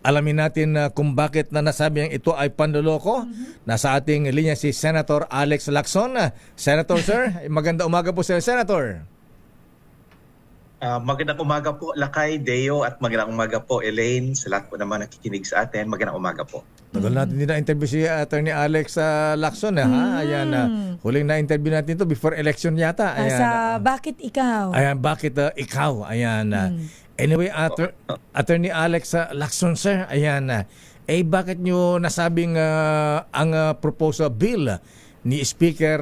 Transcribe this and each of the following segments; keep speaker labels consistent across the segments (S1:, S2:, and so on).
S1: alamin natin kung bakit na nasabing ito ay panloloko. Nasa ating linya si Senator Alex Lacson. Senator sir, maganda umaga po sir, Senator.
S2: Magandang umaga po, Lakay, Deo, at magandang umaga po, Elaine, sa lahat po naman nakikinig sa atin. Magandang umaga po.
S1: Tagal natin din na-interview si Attorney Alex Lacson. Ha? Ayan, huling na-interview natin ito before election yata. Ayan,
S3: bakit ikaw?
S1: Ayan, bakit ikaw? Ayan. Anyway, Attorney Alex Lacson, sir, ayan. Bakit nyo nasabing ang proposal bill ni Speaker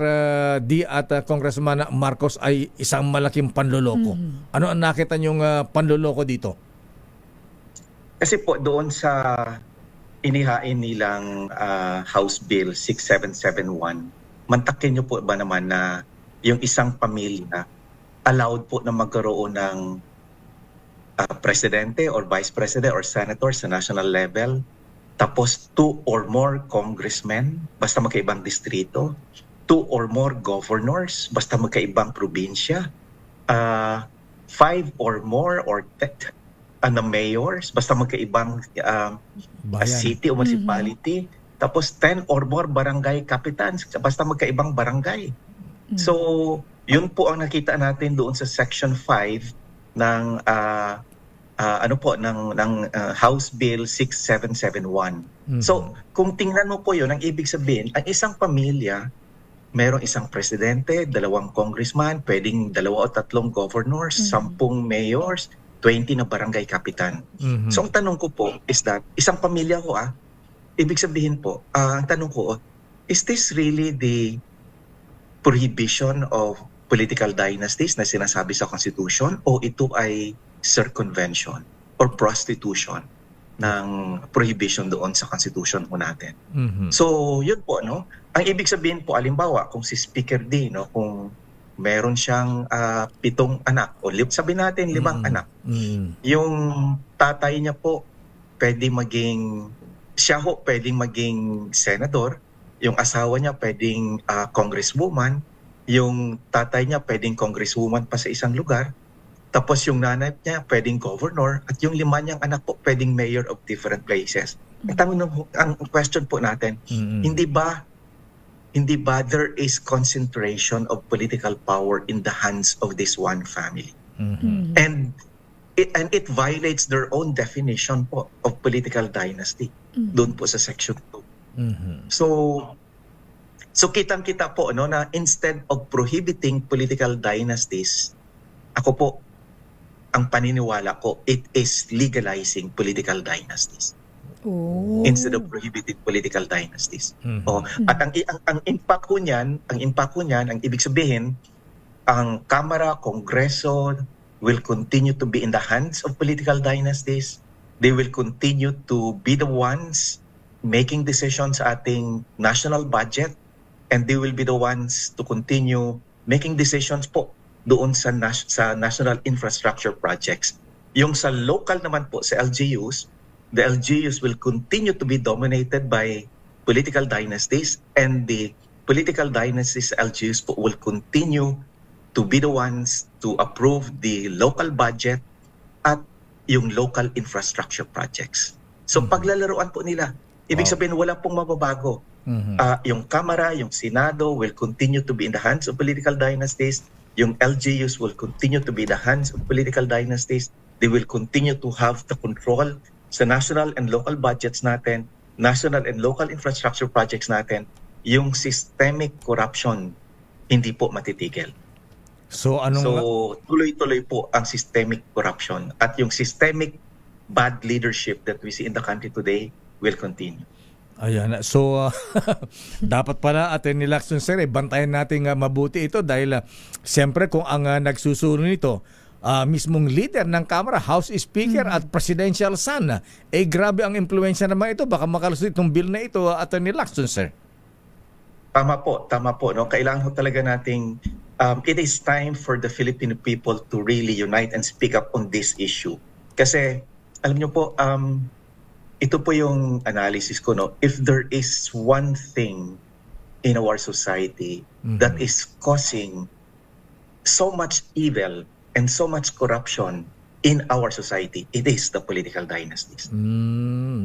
S1: D at Congressman Marcos ay isang malaking panloloko? Ano ang nakita nyong panloloko dito?
S2: Kasi po doon sa inihain nilang House Bill 6771, mantakin nyo po ba naman na yung isang pamilya allowed po na magkaroon ng presidente or vice president or senator sa national level, tapos 2 or more congressmen, basta magkaibang distrito, 2 or more governors, basta magkaibang probinsya, 5 or more or mayors, basta magkaibang city o municipality, tapos 10 or more barangay capitans, basta magkaibang barangay. So, yun po ang nakita natin doon sa Section 5 ng House Bill 6771. So, kung tingnan mo po 'yun, ang ibig sabihin, ang isang pamilya, merong isang presidente, 2 congressman, pwedeng 2 o 3 governors, 10 mayors, 20 na barangay kapitan. So, ang tanong ko po is that, isang pamilya ko ibig sabihin po, ang tanong ko, is this really the prohibition of political dynasties na sinasabi sa Constitution, o ito ay circumvention or prostitution ng prohibition doon sa Constitution po natin? So, yun po, no? Ang ibig sabihin po, alimbawa, kung si Speaker D, no, kung meron siyang 7 anak, o sabi natin 5 anak, yung tatay niya po, pwedeng maging senador, yung asawa niya pwedeng congresswoman, yung tatay niya pwedeng congresswoman pa sa isang lugar, tapos yung nanay niya pwedeng governor, at yung 5 niyang anak po pwedeng mayor of different places. Ang question po natin, hindi ba there is concentration of political power in the hands of this one family? And it violates their own definition po of political dynasty doon po sa Section 2. So kitang-kita po, no, na instead of prohibiting political dynasties, ako po, ang paniniwala ko, it is legalizing political dynasties instead of prohibiting political dynasties. At ang impact ko niyan, ang ibig sabihin, ang Kamara, Kongreso will continue to be in the hands of political dynasties. They will continue to be the ones making decisions sa ating national budget, and they will be the ones to continue making decisions po doon sa national infrastructure projects. Yung sa local naman po, sa LGUs, the LGUs will continue to be dominated by political dynasties, and the political dynasties LGUs po will continue to be the ones to approve the local budget at yung local infrastructure projects. So paglalaruan po nila, ibig sabihin wala pong mababago. Yung Kamara, yung Senado will continue to be in the hands of political dynasties. Yung LGUs will continue to be in the hands of political dynasties. They will continue to have the control sa national and local budgets natin, national and local infrastructure projects natin. Yung systemic corruption, hindi po matitigil.
S1: So
S2: tuloy-tuloy po ang systemic corruption, at yung systemic bad leadership that we see in the country today will continue.
S1: Ayan. So, dapat pala, Atty. Lacson, sir, bantayan natin mabuti ito dahil siyempre kung ang nagsusunod nito, mismong leader ng Kamara, House Speaker at Presidential son, grabe ang impluensya naman ito. Baka makalusot itong bill na ito, Atty. Lacson, sir.
S2: Tama po. No? Kailangan ko talaga nating, it is time for the Filipino people to really unite and speak up on this issue. Kasi, alam niyo po, ito po yung analysis ko, no? If there is one thing in our society that is causing so much evil and so much corruption in our society, it is the political dynasties.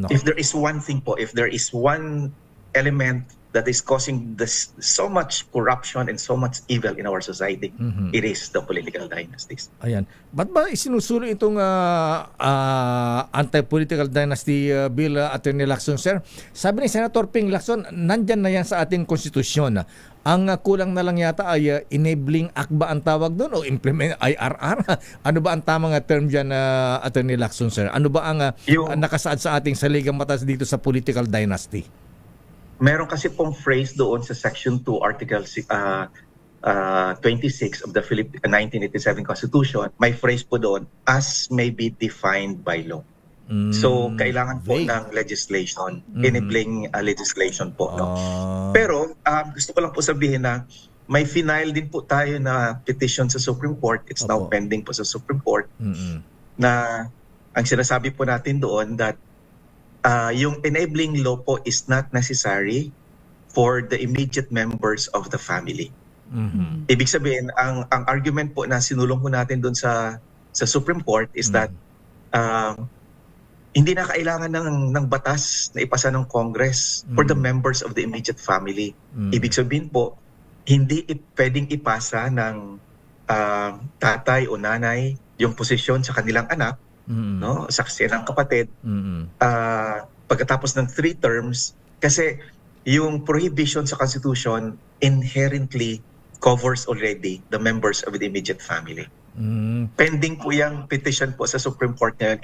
S2: if there is one thing po, if there is one element that is causing this so much corruption and so much evil in our society, it is the political dynasties.
S1: Ayan. Ba't ba isinusulong itong anti-political dynasty bill, Attorney Lacson, sir? Sabi ni Senator Ping Lacson, nandyan na yan sa ating konstitusyon. Ang kulang na lang yata ay enabling act ba ang tawag doon o implement IRR? Ano ba ang tamang term dyan, Attorney Lacson, sir? Ano ba ang nakasaad sa ating saligang batas dito sa political dynasty?
S2: Meron kasi pong phrase doon sa Section 2, Article 26 of the 1987 Constitution. May phrase po doon, as may be defined by law. So, kailangan po ng legislation, enabling legislation po. No? Pero, gusto ko lang po sabihin na may final din po tayo na petition sa Supreme Court. It's now pending po sa Supreme Court na ang sinasabi po natin doon that yung enabling law po is not necessary for the immediate members of the family. Ibig sabihin, ang argument po na sinulong po natin doon sa Supreme Court is that hindi na kailangan ng batas na ipasa ng Congress for the members of the immediate family. Ibig sabihin po, hindi pwedeng ipasa ng tatay o nanay yung posisyon sa kanilang anak, no, saksi ng kapatid, pagkatapos ng 3 terms, kasi yung prohibition sa Constitution inherently covers already the members of the immediate family. Pending po yung petition po sa Supreme Court ngayon.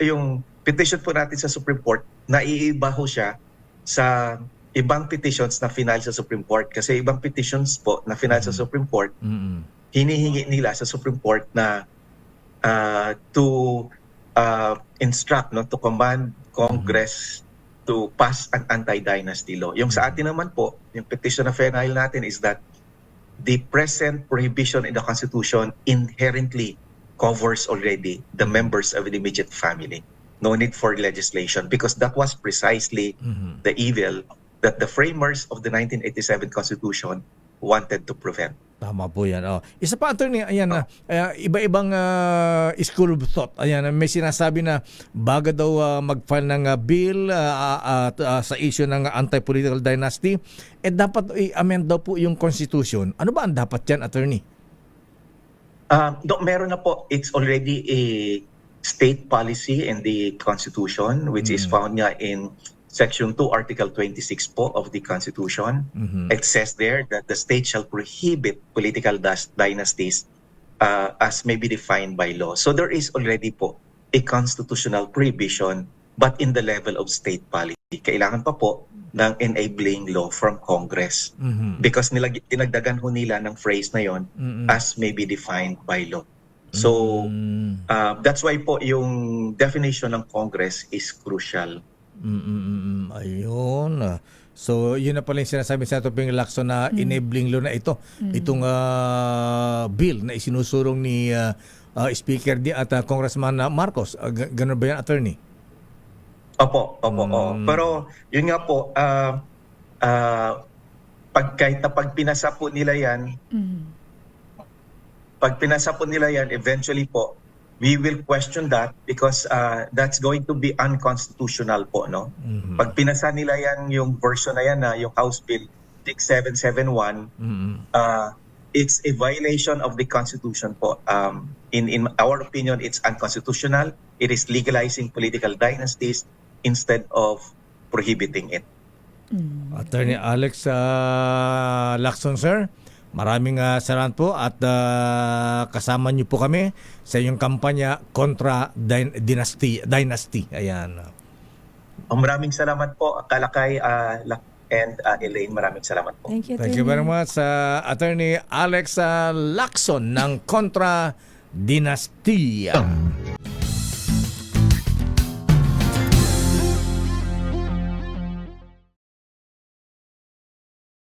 S2: Yung petition po natin sa Supreme Court, naiiba ho siya sa ibang petitions na final sa Supreme Court. Kasi ibang petitions po na final sa Supreme Court, hinihingi nila sa Supreme Court na to instruct, no, to command Congress to pass an anti-dynasty law. Yung sa atin naman po, yung petition na final natin is that the present prohibition in the Constitution inherently covers already the members of the immediate family. No need for legislation because that was precisely the evil that the framers of the 1987 Constitution wanted to prevent.
S1: Tama po yan. Isa pa, Attorney, ayan na, iba-ibang school of thought. Ayan, may sinasabi na bago daw mag-file ng bill sa issue ng anti-political dynasty, dapat i-amend daw po yung Constitution. Ano ba ang dapat yan, Attorney?
S2: Meron na po. It's already a state policy in the Constitution, which is found nga in Section 2, Article 26 po of the Constitution. It says there that the state shall prohibit political dynasties as may be defined by law. So there is already po a constitutional prohibition but in the level of state policy. Kailangan pa po ng enabling law from Congress because dinagdagan ho nila ng phrase na yon as may be defined by law. So that's why po yung definition ng Congress is crucial.
S1: Ayun. So, yun na pala yung sinasabi sa Ping Lacson na enabling law na ito. Itong bill na isinusurong ni Speaker at Congressman Marcos. Ganun ba yan, Attorney?
S2: Opo. Pero, yun nga po, kahit na pag pinasa po nila yan, eventually po, we will question that because that's going to be unconstitutional po, no? Pag pinasa nila yan, yung version na yan, yung House Bill 6771, it's a violation of the Constitution po. In our opinion, it's unconstitutional. It is legalizing political dynasties instead of prohibiting it.
S1: Attorney Alex Lacson, sir, maraming salamat po at kasama niyo po kami sa iyong kampanya kontra dynasty. Ayan.
S2: Maraming salamat po, Kalakay and Elaine. Maraming salamat po.
S1: Thank you very much, Attorney Alex Lacson ng Kontra Dinastia.